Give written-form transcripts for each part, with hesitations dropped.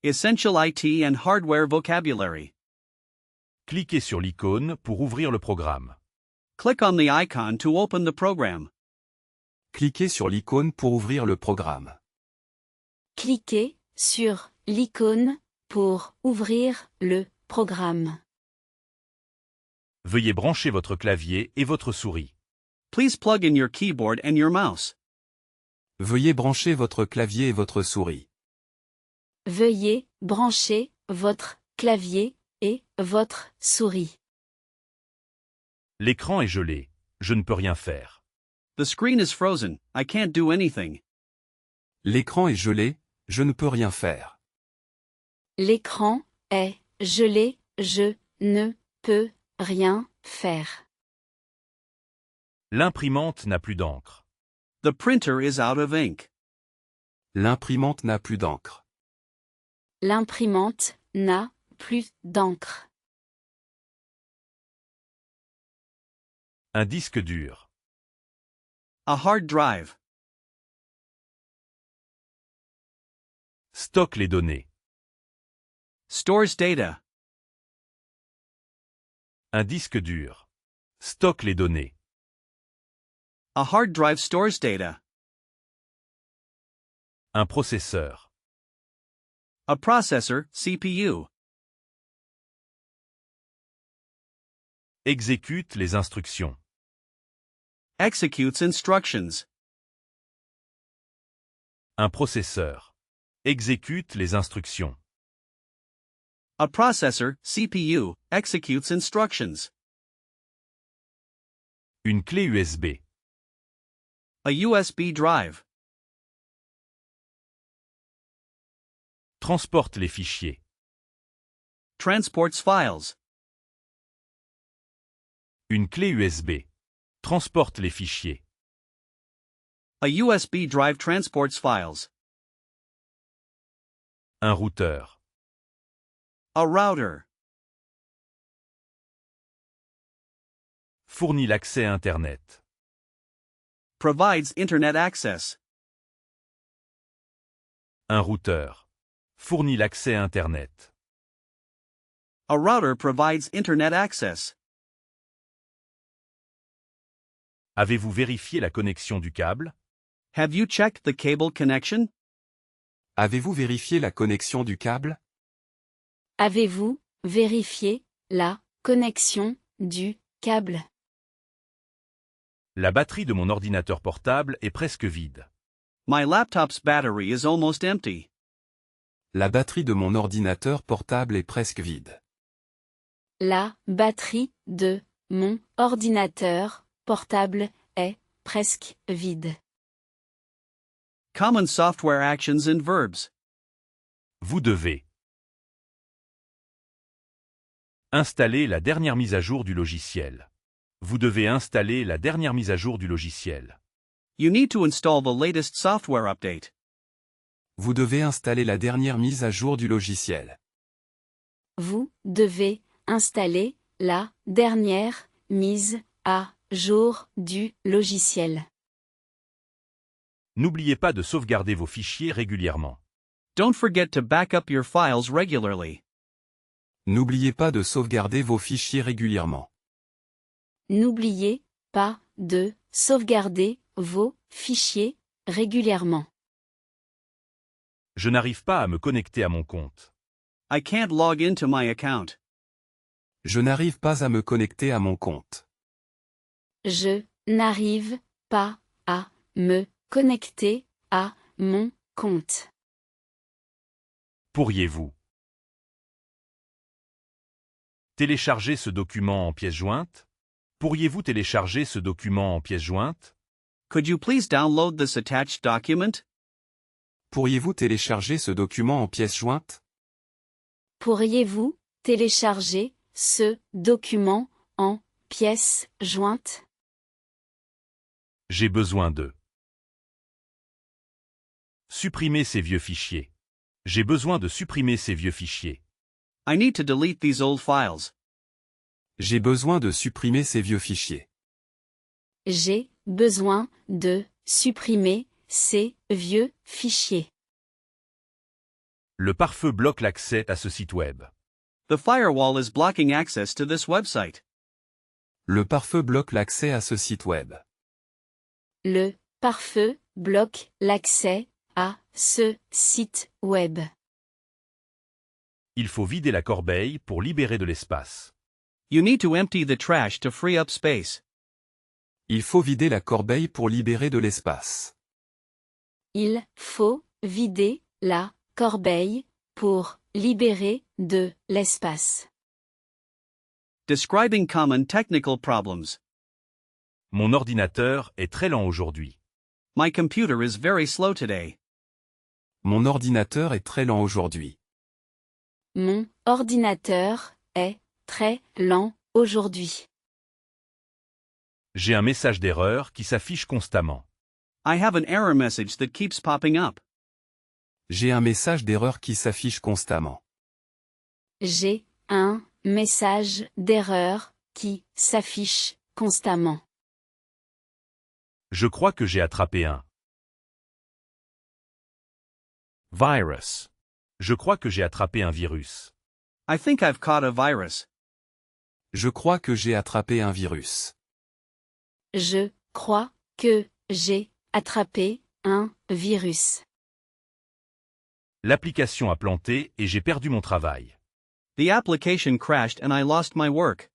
Essential IT and hardware vocabulary. Cliquez sur l'icône pour ouvrir le programme. Click on the icon to open the program. Cliquez sur l'icône pour ouvrir le programme. Cliquez sur l'icône pour ouvrir le programme. Veuillez brancher votre clavier et votre souris. Please plug in your keyboard and your mouse. Veuillez brancher votre clavier et votre souris. Veuillez brancher votre clavier et votre souris. L'écran est gelé. Je ne peux rien faire. The screen is frozen. I can't do anything. L'écran est gelé, je ne peux rien faire. L'écran est gelé, je ne peux rien faire. L'imprimante n'a plus d'encre. The printer is out of ink. L'imprimante n'a plus d'encre. L'imprimante n'a plus d'encre. Un disque dur. A hard drive. Stocke les données. Stores data. Un disque dur. Stocke les données. A hard drive stores data. Un processeur. A processor, CPU. Exécute les instructions. Executes instructions. Un processeur. Exécute les instructions. A processor, CPU, executes instructions. Une clé USB. A USB drive. Transporte les fichiers. Transports files. Une clé USB. Transporte les fichiers. A USB drive transports files. Un routeur. A router. Fournit l'accès à Internet. Provides internet access. Un routeur. Fournit l'accès à Internet. A router provides internet access. Avez-vous vérifié la connexion du câble? Have you checked the cable connection? Avez-vous vérifié la connexion du câble? Avez-vous vérifié la connexion du câble? La batterie de mon ordinateur portable est presque vide. My laptop's battery is almost empty. La batterie de mon ordinateur portable est presque vide. La batterie de mon ordinateur portable est presque vide. Common software actions and verbs. Vous devez installer la dernière mise à jour du logiciel. Vous devez installer la dernière mise à jour du logiciel. You need to install the latest software update. Vous devez installer la dernière mise à jour du logiciel. Vous devez installer la dernière mise à jour du logiciel. N'oubliez pas de sauvegarder vos fichiers régulièrement. Don't forget to back up your files regularly. N'oubliez pas de sauvegarder vos fichiers régulièrement. N'oubliez pas de sauvegarder vos fichiers régulièrement. Je n'arrive pas à me connecter à mon compte. I can't log into my account. Je n'arrive pas à me connecter à mon compte. Je n'arrive pas à me connecter à mon compte. Pourriez-vous télécharger ce document en pièces jointes? Pourriez-vous télécharger ce document en pièces jointes? Could you please download this attached document? Pourriez-vous télécharger ce document en pièces jointes? Pourriez-vous télécharger ce document en pièces jointes? J'ai besoin de supprimer ces vieux fichiers. J'ai besoin de supprimer ces vieux fichiers. I need to delete these old files. J'ai besoin de supprimer ces vieux fichiers. J'ai besoin de supprimer ces vieux fichiers. Le pare-feu bloque l'accès à ce site web. The firewall is blocking access to this website. Le pare-feu bloque l'accès à ce site web. Le pare-feu bloque l'accès à ce site web. Il faut vider la corbeille pour libérer de l'espace. You need to empty the trash to free up space. Il faut vider la corbeille pour libérer de l'espace. Il faut vider la corbeille pour libérer de l'espace. Describing common technical problems. Mon ordinateur est très lent aujourd'hui. My computer is very slow today. Mon ordinateur est très lent aujourd'hui. Mon ordinateur est très lent aujourd'hui. J'ai un message d'erreur qui s'affiche constamment. I have an error message that keeps popping up. J'ai un message d'erreur qui s'affiche constamment. J'ai un message d'erreur qui s'affiche constamment. Je crois que j'ai attrapé un virus. Je crois que j'ai attrapé un virus. I think I've caught a virus. Je crois que j'ai attrapé un virus. Je crois que j'ai attrapé un virus. L'application a planté et j'ai perdu mon travail. The application crashed and I lost my work.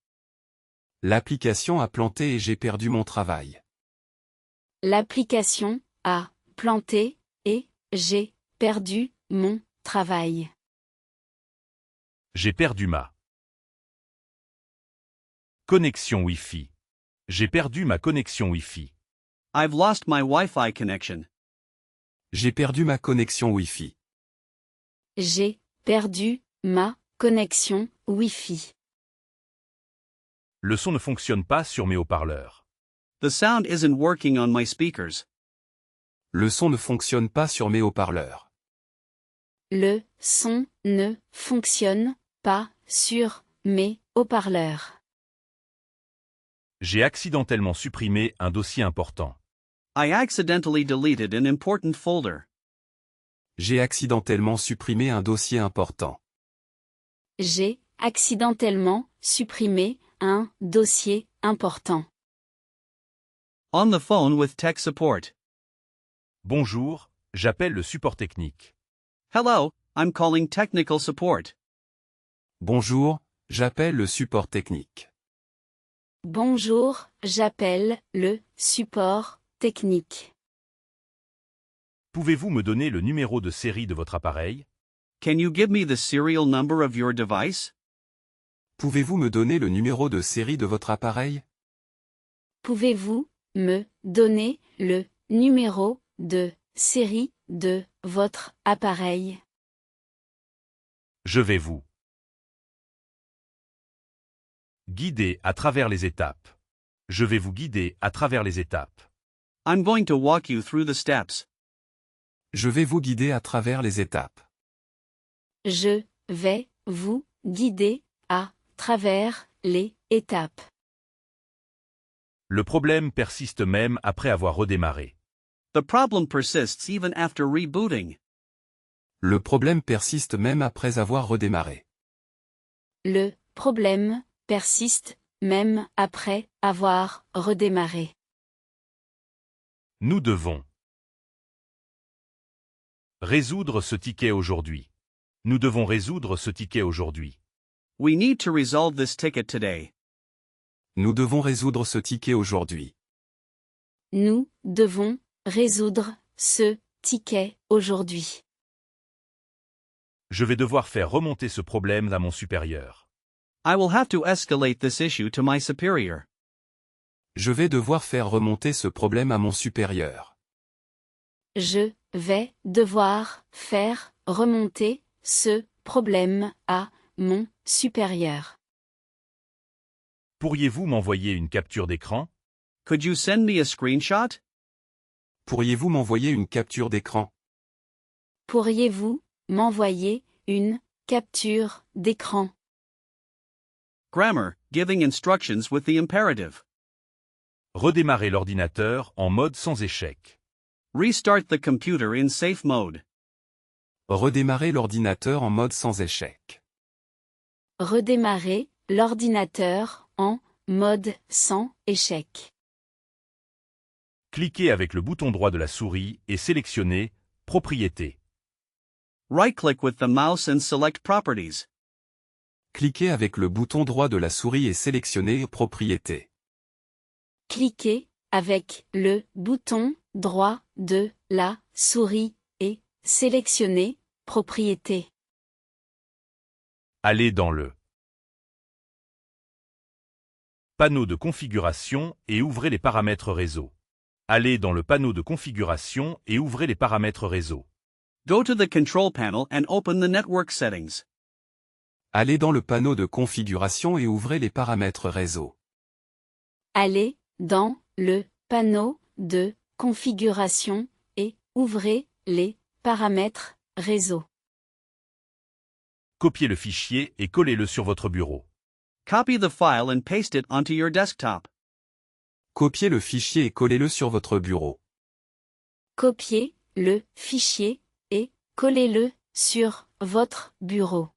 L'application a planté et j'ai perdu mon travail. L'application a planté et j'ai perdu mon travail. J'ai perdu ma connexion Wi-Fi. J'ai perdu ma connexion Wi-Fi. I've lost my Wi-Fi connection. J'ai perdu ma connexion Wi-Fi. J'ai perdu ma connexion Wi-Fi. Le son ne fonctionne pas sur mes haut-parleurs. The sound isn't working on my speakers. Le son ne fonctionne pas sur mes haut-parleurs. Le son ne fonctionne pas sur mes haut-parleurs. J'ai accidentellement supprimé un dossier important. I accidentally deleted an important folder. J'ai accidentellement supprimé un dossier important. J'ai accidentellement supprimé un dossier important. On the phone with tech support. Bonjour, j'appelle le support technique. Hello, I'm calling technical support. Bonjour, j'appelle le support technique. Bonjour, j'appelle le support technique. Pouvez-vous me donner le numéro de série de votre appareil? Can you give me the serial number of your device? Pouvez-vous me donner le numéro de série de votre appareil? Pouvez-vous me donner le numéro de série de votre appareil? Je vais vous guider à travers les étapes. Je vais vous guider à travers les étapes. I'm going to walk you through the steps. Je vais vous guider à travers les étapes. Je vais vous guider à travers les étapes. Le problème persiste même après avoir redémarré. The problem persists even after rebooting. Le problème persiste même après avoir redémarré. Le problème persiste même après avoir redémarré. Nous devons résoudre ce ticket aujourd'hui. Nous devons résoudre ce ticket aujourd'hui. We need to resolve this ticket today. Nous devons résoudre ce ticket aujourd'hui. Nous devons résoudre ce ticket aujourd'hui. Je vais devoir faire remonter ce problème à mon supérieur. I will have to escalate this issue to my superior. Je vais devoir faire remonter ce problème à mon supérieur. Je vais devoir faire remonter ce problème à mon supérieur. Pourriez-vous m'envoyer une capture d'écran? Could you send me a screenshot? Pourriez-vous m'envoyer une capture d'écran? Pourriez-vous m'envoyer une capture d'écran? Grammar, giving instructions with the imperative. Redémarrer l'ordinateur en mode sans échec. Restart the computer in safe mode. Redémarrer l'ordinateur en mode sans échec. Redémarrer l'ordinateur en mode sans échec. Cliquez avec le bouton droit de la souris et sélectionnez « Propriétés ». Right-click with the mouse and select Properties. Cliquez avec le bouton droit de la souris et sélectionnez Propriétés. Cliquez avec le bouton droit de la souris et sélectionnez Propriétés. Allez dans le panneau de configuration et ouvrez les paramètres réseau. Allez dans le panneau de configuration et ouvrez les paramètres réseau. Go to the Control Panel and open the Network Settings. Allez dans le panneau de configuration et ouvrez les paramètres réseau. Allez dans le panneau de configuration et ouvrez les paramètres réseau. Copiez le fichier et collez-le sur votre bureau. Copy the file and paste it onto your desktop. Copiez le fichier et collez-le sur votre bureau. Copiez le fichier et collez-le sur votre bureau.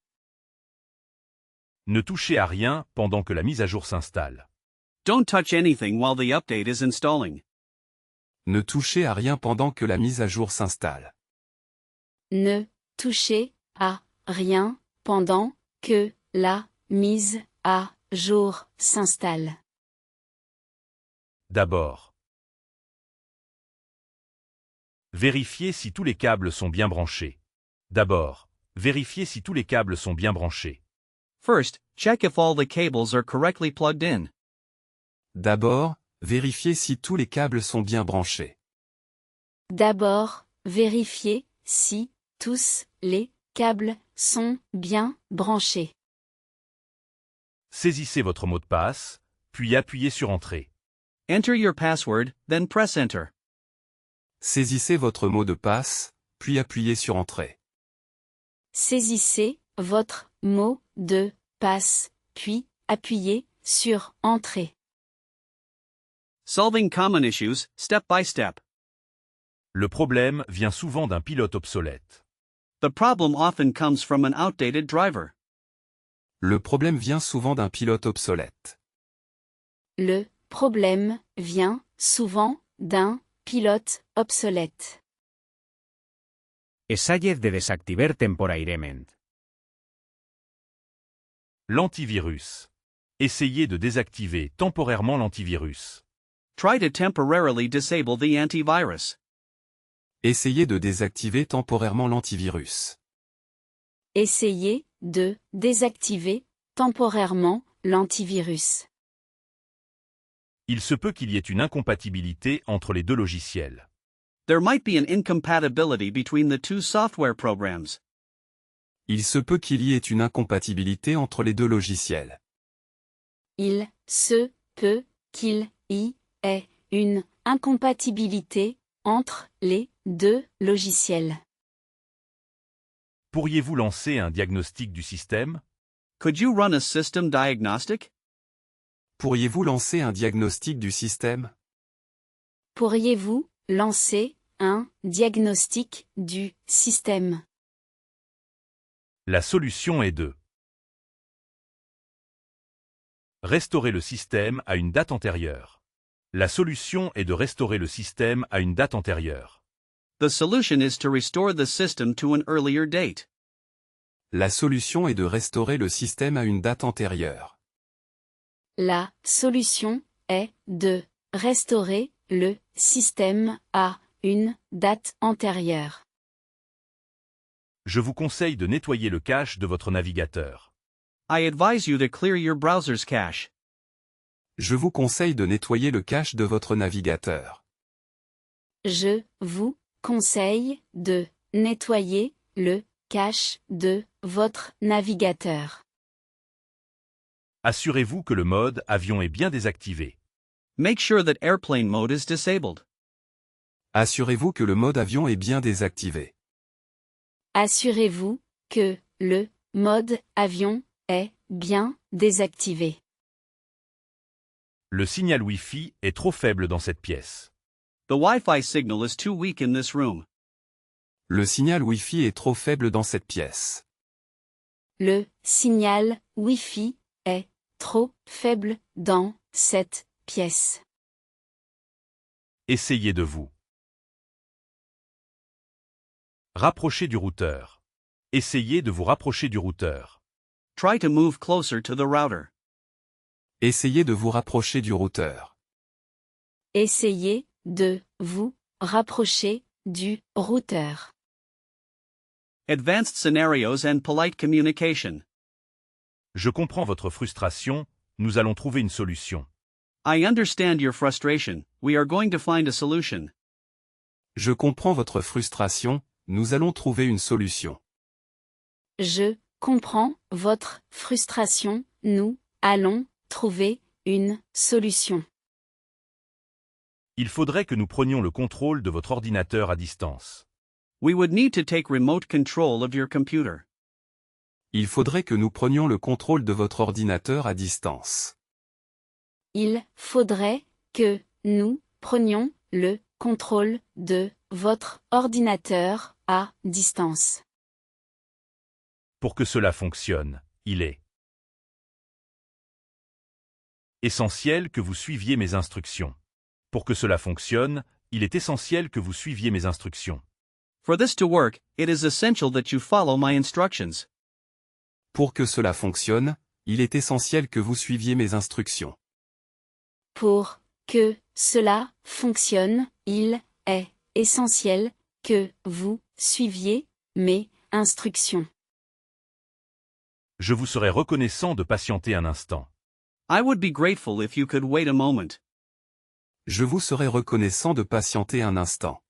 Ne touchez à rien pendant que la mise à jour s'installe. Don't touch anything while the update is installing. Ne touchez à rien pendant que la mise à jour s'installe. Ne touchez à rien pendant que la mise à jour s'installe. D'abord, vérifiez si tous les câbles sont bien branchés. D'abord, vérifiez si tous les câbles sont bien branchés. First, check if all the cables are correctly plugged in. D'abord, vérifiez si tous les câbles sont bien branchés. D'abord, vérifiez si tous les câbles sont bien branchés. Saisissez votre mot de passe, puis appuyez sur Entrée. Enter your password, then press Enter. Saisissez votre mot de passe, puis appuyez sur Entrée. Saisissez votre mot de passe, puis appuyez sur Entrée. Solving common issues, step by step. Le problème vient souvent d'un pilote obsolète. The problem often comes from an outdated driver. Le problème vient souvent d'un pilote obsolète. Le problème vient souvent d'un pilote obsolète. Essayez de desactivar temporariamente. L'antivirus. Essayez de désactiver temporairement l'antivirus. Try to temporarily disable the antivirus. Essayez de désactiver temporairement l'antivirus. Essayez de désactiver temporairement l'antivirus. Il se peut qu'il y ait une incompatibilité entre les deux logiciels. There might be an incompatibility between the two software programs. Il se peut qu'il y ait une incompatibilité entre les deux logiciels. Il se peut qu'il y ait une incompatibilité entre les deux logiciels. Pourriez-vous lancer un diagnostic du système? Could you run a system diagnostic? Pourriez-vous lancer un diagnostic du système? Pourriez-vous lancer un diagnostic du système? La solution est de restaurer le système à une date antérieure. La solution est de restaurer le système à une date antérieure. The solution is to restore the system to an earlier date. La solution est de restaurer le système à une date antérieure. La solution est de restaurer le système à une date antérieure. Je vous conseille de nettoyer le cache de votre navigateur. I advise you to clear your browser's cache. Je vous conseille de nettoyer le cache de votre navigateur. Je vous conseille de nettoyer le cache de votre navigateur. Assurez-vous que le mode avion est bien désactivé. Make sure that airplane mode is disabled. Assurez-vous que le mode avion est bien désactivé. Assurez-vous que le mode avion est bien désactivé. Le signal Wi-Fi est trop faible dans cette pièce. The Wi-Fi signal is too weak in this room. Le signal Wi-Fi est trop faible dans cette pièce. Le signal Wi-Fi est trop faible dans cette pièce. Essayez de vous rapprocher du routeur. Essayez de vous rapprocher du routeur. Try to move closer to the router. Essayez de vous rapprocher du routeur. Essayez de vous rapprocher du routeur. Advanced scenarios and polite communication. Je comprends votre frustration, nous allons trouver une solution. I understand your frustration, we are going to find a solution. Je comprends votre frustration, nous allons trouver une solution. Je comprends votre frustration, nous allons trouver une solution. Il faudrait que nous prenions le contrôle de votre ordinateur à distance. We would need to take remote control of your computer. Il faudrait que nous prenions le contrôle de votre ordinateur à distance. Il faudrait que nous prenions le contrôle de votre ordinateur à distance. Pour que cela fonctionne, il est essentiel que vous suiviez mes instructions. Pour que cela fonctionne, il est essentiel que vous suiviez mes instructions. For this to work, it is essential that you follow my instructions. Pour que cela fonctionne, il est essentiel que vous suiviez mes instructions. Pour que cela fonctionne, il est essentiel que vous suiviez mes instructions. Je vous serais reconnaissant de patienter un instant. I would be grateful if you could wait a moment. Je vous serais reconnaissant de patienter un instant.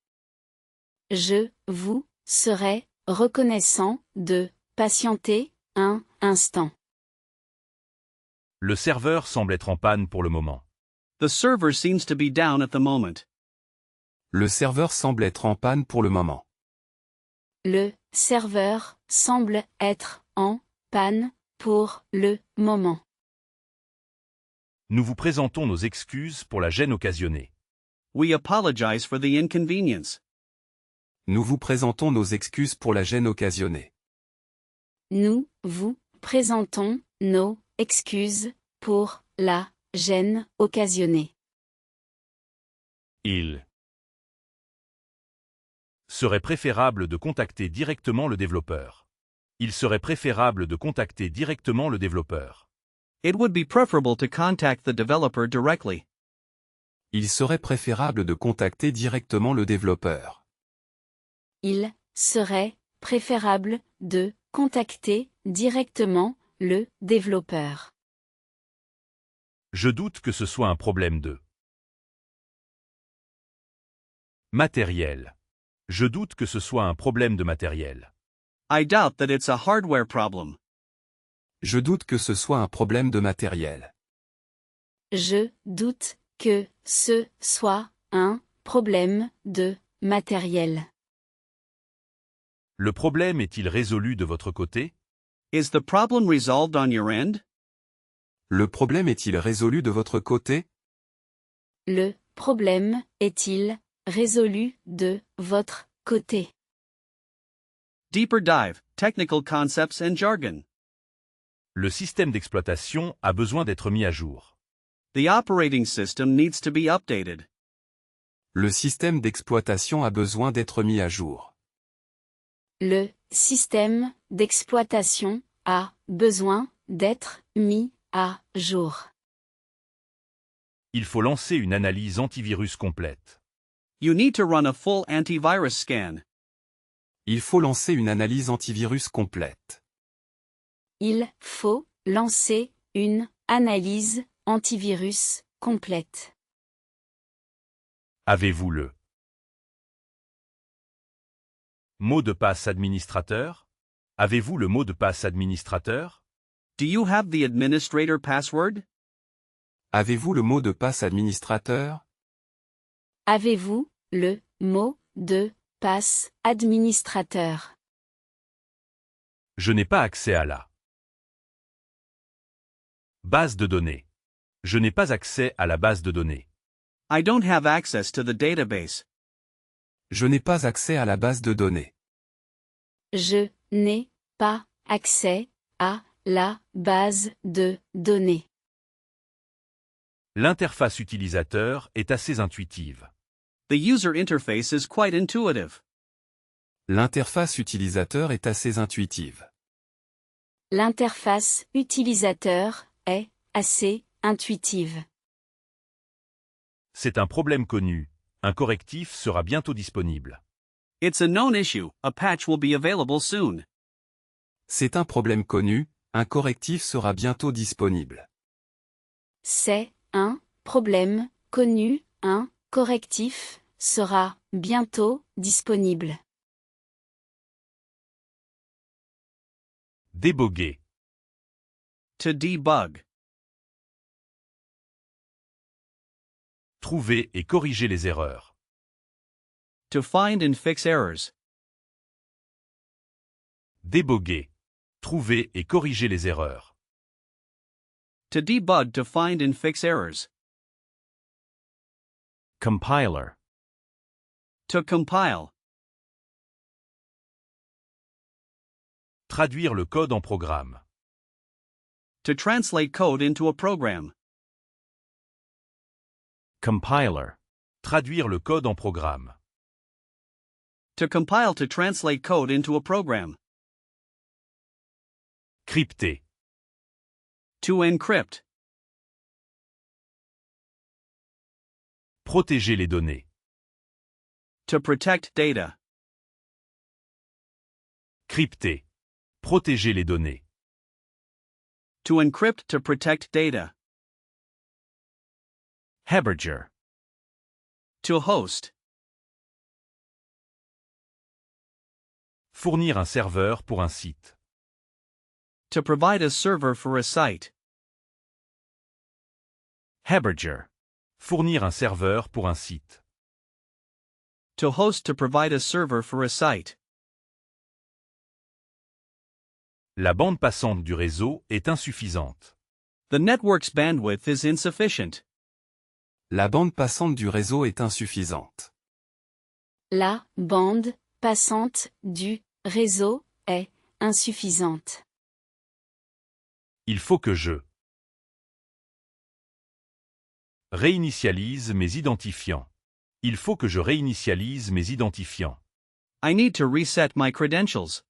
Je vous serais reconnaissant de patienter un instant. Le serveur semble être en panne pour le moment. The server seems to be down at the moment. Le serveur semble être en panne pour le moment. Le serveur semble être en panne pour le moment. Nous vous présentons nos excuses pour la gêne occasionnée. We apologize for the inconvenience. Nous vous présentons nos excuses pour la gêne occasionnée. Nous vous présentons nos excuses pour la gêne occasionnée. Il serait préférable de contacter directement le développeur. Il serait préférable de contacter directement le développeur. It would be preferable to contact the developer directly. Il serait préférable de contacter directement le développeur. Il serait préférable de contacter directement le développeur. Je doute que ce soit un problème de matériel. Je doute que ce soit un problème de matériel. I doubt that it's a hardware problem. Je doute que ce soit un problème de matériel. Je doute que ce soit un problème de matériel. Le problème est-il résolu de votre côté? Is the problem resolved on your end? Le problème est-il résolu de votre côté? Le problème est-il résolu de votre côté? Deeper dive, technical concepts and jargon. Le système d'exploitation a besoin d'être mis à jour. The operating system needs to be updated. Le système d'exploitation a besoin d'être mis à jour. Le système d'exploitation a besoin d'être mis à jour. Il faut lancer une analyse antivirus complète. You need to run a full antivirus scan. Il faut lancer une analyse antivirus complète. Il faut lancer une analyse antivirus complète. Avez-vous le mot de passe administrateur? Avez-vous le mot de passe administrateur? Do you have the administrator password? Avez-vous le mot de passe administrateur? Avez-vous le mot de passe administrateur? Je n'ai pas accès à la base de données. Je n'ai pas accès à la base de données. I don't have access to the database. Je n'ai pas accès à la base de données. je n'ai pas accès à la base de données. L'interface utilisateur est assez intuitive. The user interface is quite intuitive. L'interface utilisateur est assez intuitive. L'interface utilisateur est assez intuitive. C'est un problème connu. Un correctif sera bientôt disponible. It's a known issue, a patch will be available soon. C'est un problème connu, un correctif sera bientôt disponible. C'est un problème connu, un correctif sera bientôt disponible. Déboguer. To debug. Trouver et corriger les erreurs. To find and fix errors. Déboguer. Trouver et corriger les erreurs. To debug, to find and fix errors. Compiler. To compile. Traduire le code en programme. To translate code into a program. Compiler. Traduire le code en programme. To compile, to translate code into a program. Crypter. To encrypt. Protéger les données. To protect data. Crypter. Protéger les données. To encrypt, to protect data. Hebberger. To host. Fournir un serveur pour un site. To provide a server for a site. Hebberger. Fournir un serveur pour un site. To host, to provide a server for a site. La bande passante du réseau est insuffisante. The network's bandwidth is insufficient. La bande passante du réseau est insuffisante. La bande passante du réseau est insuffisante. Il faut que je réinitialise mes identifiants. Il faut que je réinitialise mes identifiants. I need to reset my credentials.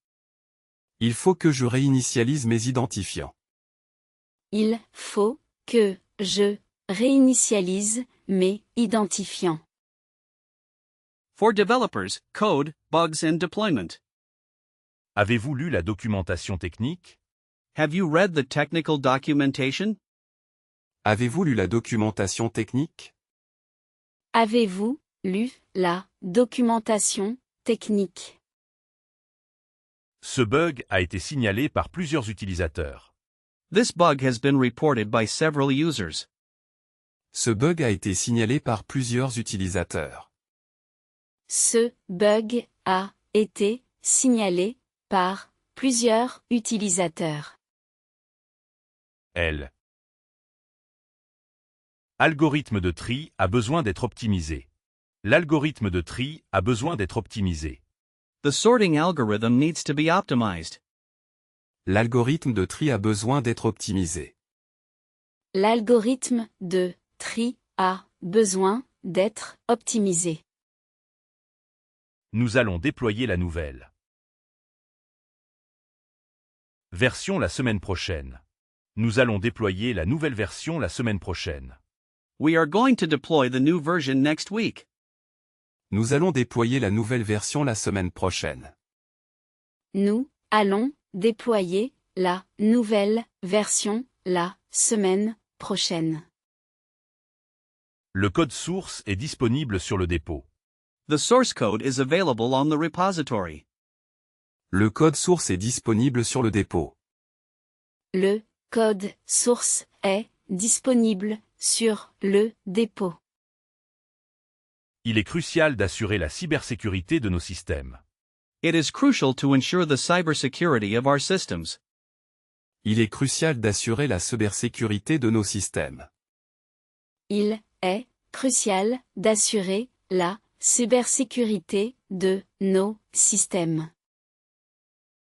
Il faut que je réinitialise mes identifiants. Il faut que je réinitialise mes identifiants. For developers, code, bugs and deployment. Avez-vous lu la documentation technique? Have you read the technical documentation? Avez-vous lu la documentation technique? Avez-vous lu la documentation technique? Ce bug a été signalé par plusieurs utilisateurs. This bug has been reported by several users. Ce bug a été signalé par plusieurs utilisateurs. Ce bug a été signalé par plusieurs utilisateurs. L. Algorithme de tri a besoin d'être optimisé. L'algorithme de tri a besoin d'être optimisé. The sorting algorithm needs to be optimized. L'algorithme de tri a besoin d'être optimisé. L'algorithme de tri a besoin d'être optimisé. Nous allons déployer la nouvelle version la semaine prochaine. Nous allons déployer la nouvelle version la semaine prochaine. We are going to deploy the new version next week. Nous allons déployer la nouvelle version la semaine prochaine. Nous allons déployer la nouvelle version la semaine prochaine. Le code source est disponible sur le dépôt. The source code is available on the repository. Le code source est disponible sur le dépôt. Le code source est disponible sur le dépôt. Il est crucial d'assurer la cybersécurité de nos systèmes. It is crucial to ensure the cybersecurity of our systems. Il est crucial d'assurer la cybersécurité de nos systèmes. Il est crucial d'assurer la cybersécurité de nos systèmes.